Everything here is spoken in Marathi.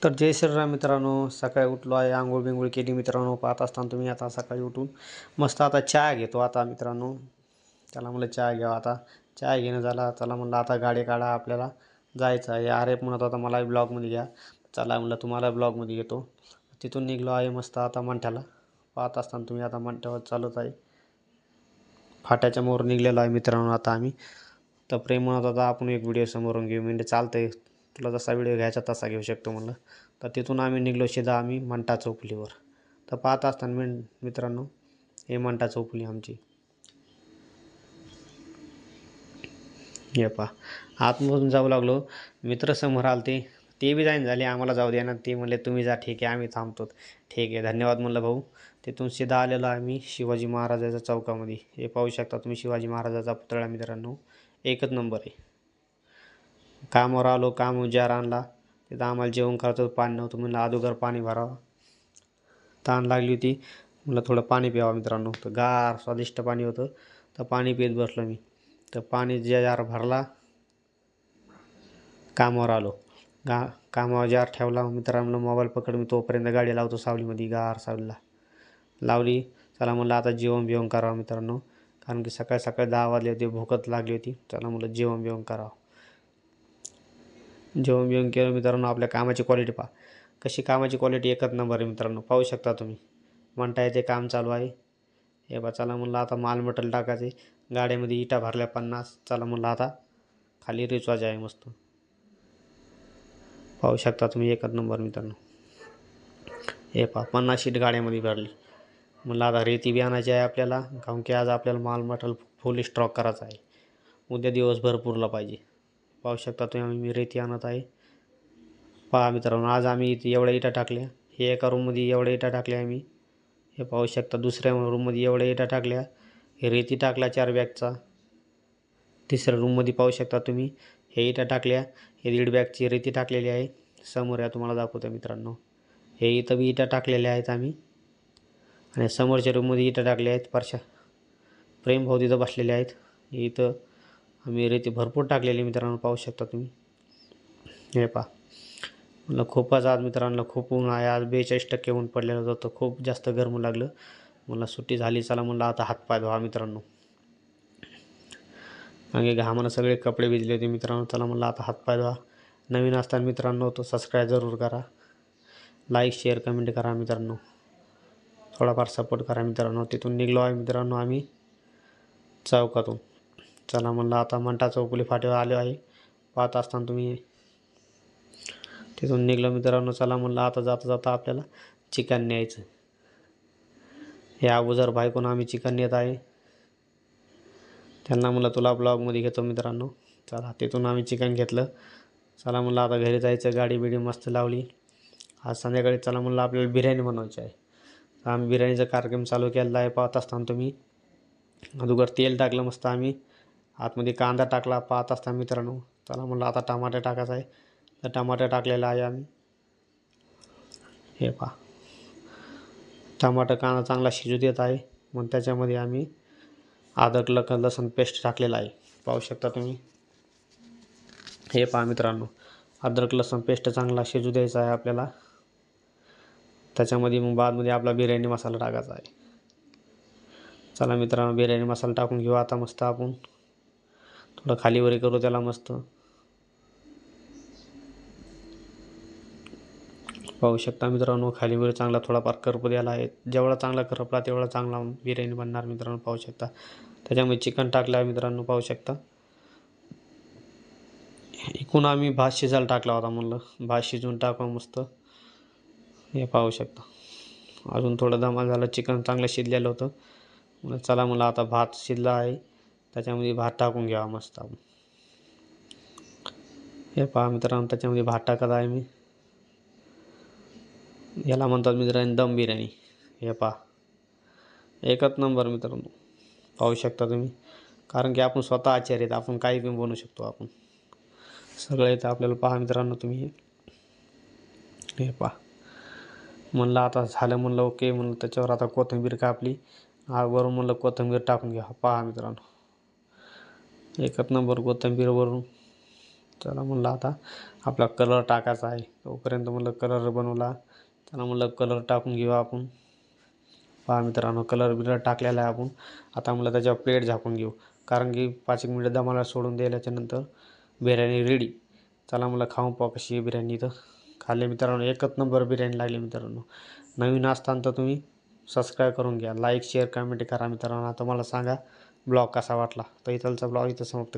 तर जय श्रीराम मित्रांनो, सकाळी उठलो आहे, अंघोळ बिंघोळ केली मित्रांनो. पाहत असताना तुम्ही आता सकाळी उठून मस्त आता चहा घेतो आता मित्रांनो. त्याला म्हणलं चहा घ्यावा. आता चहा घेणं झाला, चला म्हणलं आता गाडी काढा, आपल्याला जायचं आहे. अरे म्हणत होता मला ब्लॉगमध्ये घ्या, चला म्हणलं तुम्हाला ब्लॉगमध्ये घेतो. तिथून निघलो आहे मस्त आता मंठ्याला. पाहत असताना तुम्ही आता मंठ्यावर चालत आहे, फाट्याच्या मोर निघलेलो आहे मित्रांनो आता आम्ही. तर प्रेम म्हणत होता आपण एक व्हिडिओ समोरून घेऊ. म्हणजे चालतंय, तुला जसा व्हिडिओ घ्यायचा तसा घेऊ शकतो म्हणलं. तर तिथून आम्ही निघलो सीधा आम्ही मंठा चौफुलीवर. तर पाहत असताना मित्रांनो, हे मंठा चौफुली आमची. हे पहा, आतमधून जाऊ लागलो, मित्र समोर आले, ते बी जाईन झाले, आम्हाला जाऊ द्या ना. ते म्हणले तुम्ही जा, ठीक आहे आम्ही थांबतो. ठीक आहे धन्यवाद म्हणलं भाऊ. तिथून सीधा आलेलो आम्ही शिवाजी महाराजाच्या चौकामध्ये. हे पाहू शकता तुम्ही शिवाजी महाराजाचा पुतळा मित्रांनो, एकच नंबर आहे. कामावर आलो, काम उजावर आणला. तिथं आम्हाला जेवण करायचं होतं, पाणी नव्हतं. म्हणलं अगोदर पाणी भरावं, तहान लागली होती. म्हणलं थोडं पाणी प्यावं मित्रांनो. तर गार स्वादिष्ट पाणी होतं, तर पाणी पित बसलो मी. तर पाणी जार भरला, कामावर आलो. कामावर जार ठेवला मित्रांनो, मोबाईल पकड मी तोपर्यंत गाडी लावतो सावलीमध्ये, गार सावलीला लावली. चला म्हणलं आता जेवण बिवण करावं मित्रांनो, कारण की सकाळी सकाळी 10 वाजले होते, भूकच लागली होती. चला म्हणलं जेवण बिवण करावं. जेवण बिवण केलं मित्रांनो. आपल्या कामाची क्वालिटी पहा कशी, कामाची क्वालिटी एकच नंबर आहे मित्रांनो. पाहू शकता तुम्ही, म्हणता येते काम चालू आहे. हे बा चला म्हणलं आता माल मटेरियल टाकायचे. गाड्यामध्ये इटा भरल्या 50. चला म्हणलं आता खाली रिचवायचे आहे मस्त. पाहू शकता तुम्ही, एकच नंबर मित्रांनो. हे पहा 50 शीट गाड्यामध्ये भरली. म्हणलं आता रेती बी आणायची आहे आपल्याला, कारण की आज आपल्याला माल मटेरियल फुल स्टॉक करायचा आहे. उद्या दिवसभर पुरला पाहिजे. पाहू शकता तुम्ही, मी रेती आणत आहे. पहा मित्रांनो, आज आम्ही इथे एवढ्या इटा टाकल्या. हे एका रूममध्ये एवढ्या इटा टाकल्या आम्ही. हे पाहू शकता दुसऱ्या रूममध्ये एवढ्या इटा टाकल्या. हे रेती टाकला 4 बॅगचा. तिसऱ्या रूममध्ये पाहू शकता तुम्ही, हे इटा टाकल्या. हे 1.5 बॅगची रेती टाकलेली आहे. समोर या तुम्हाला दाखवतो मित्रांनो. हे इथं बी इटा टाकलेल्या आहेत आम्ही, आणि समोरच्या रूममध्ये इटा टाकल्या आहेत. परशा प्रेम भाऊ तिथं बसलेले आहेत. इथं आम्ही रेती भरपूर टाकलेली मित्रांनो, पाहू शकता तुम्ही. हे पहा, म्हणलं खूपच आज मित्रांनो खूप ऊन आहे. आज 42% ऊन पडलेलं होतं, खूप जास्त गरम लागलं. मला सुट्टी झाली, चला म्हणलं आता हातपाय धुवा मित्रांनो. मागे घामानं सगळे कपडे भिजले होते मित्रांनो. चला म्हणलं आता हातपाय धुवा. नवीन असताना मित्रांनो तो सबस्क्राईब जरूर करा, लाईक शेअर कमेंट करा मित्रांनो, थोडाफार सपोर्ट करा मित्रांनो. तिथून निघलो आहे मित्रांनो आम्ही चौकातून. चला म्हणलं आता मंठा चौफुली फाट्यावर आलो आहे. पाहत असताना तुम्ही, तिथून निघलो मित्रांनो. चला म्हणलं आता जाता जाता आपल्याला चिकन न्यायचं. हे अगोदर बायकोनं आम्ही चिकन नेत आहे. त्यांना म्हणलं तुला ब्लॉगमध्ये घेतो मित्रांनो. चला तिथून आम्ही चिकन घेतलं. चला म्हणलं आता घरी जायचं. गाडी बिडी मस्त लावली. आज संध्याकाळी चला म्हणलं आपल्याला बिर्याणी बनवायची आहे. तर आम्ही बिर्याणीचा कार्यक्रम चालू केलेला आहे. पाहत असताना तुम्ही, अगोदर तेल टाकलं मस्त आम्ही, आतमध्ये कांदा टाकला. पाहत असताना मित्रांनो, चला म्हणलं आता टमाटर टाकायचं आहे. तर टमाटर टाकलेला आहे आम्ही. हे पहा, टमाटर कांदा चांगला शिजू देत आहे. मग त्याच्यामध्ये आम्ही अद्रक लसूण पेस्ट टाकलेला आहे. पाहू शकता तुम्ही. हे पहा मित्रांनो, अद्रक लसूण पेस्ट चांगला शिजू द्यायचा आहे आपल्याला. त्याच्यामध्ये मग बादमध्ये आपला बिर्याणी मसाला टाकायचा आहे. चला मित्रांनो, बिर्याणी मसाला टाकून घेऊ आता मस्त आपण. थोडं खालीवरी करू त्याला मस्त. पाहू शकता मित्रांनो, खालीवर चांगला थोडाफार करपू द्यायला आहे. जेवढा चांगला करपला तेवढा चांगला बिर्याणी बनणार मित्रांनो. पाहू शकता त्याच्यामध्ये चिकन टाकलं आहे मित्रांनो. पाहू शकता एकूण आम्ही भात शिजायला टाकला होता. म्हणलं भात शिजवून टाकावं मस्त. हे पाहू शकता अजून थोडं दमा झालं, चिकन चांगलं शिजलेलं होतं. म्हणलं चला म्हणलं आता भात शिजला आहे, त्याच्यामध्ये भात टाकून घ्यावा मस्त आपण. हे पहा मित्रांनो, त्याच्यामध्ये भात टाकत आहे मी. याला म्हणतात मित्रांनो दम बिर्याणी. हे पहा एकच नंबर मित्रांनो. पाहू शकता तुम्ही, कारण की आपण स्वतः आचार्य आहेत. आपण काही पण बनवू शकतो आपण, सगळं येतं आपल्याला. पहा मित्रांनो तुम्ही. हे पहा, म्हणलं आता झालं म्हणलं ओके. म्हणलं त्याच्यावर आता कोथिंबीर कापली, वरून म्हणलं कोथिंबीर टाकून घ्या. पहा मित्रांनो, एकच नंबर कोथिंबीर वरून. चला म्हणलं आता आपला कलर टाकायचा आहे. तोपर्यंत म्हणलं कलर बनवला. चला म्हणलं कलर टाकून घेऊ आपण. पहा मित्रांनो, कलर बिलर टाकलेला आहे आपण. आता म्हणलं त्याच्यावर प्लेट झाकून घेऊ, कारण की 5 एक मिनिटं दमाला सोडून दिल्याच्यानंतर बिर्याणी रेडी. चला म्हणलं खाऊन पाहू कशी आहे बिर्याणी. तर खाल्ली मित्रांनो, एकच नंबर बिर्याणी लागली मित्रांनो. नवीन असताना तर तुम्ही सबस्क्राईब करून घ्या, लाईक शेअर कमेंट करा मित्रांनो. आता मला सांगा ब्लॉग कसा वाटला. तर इथलचा ब्लॉग इथं समाप्त.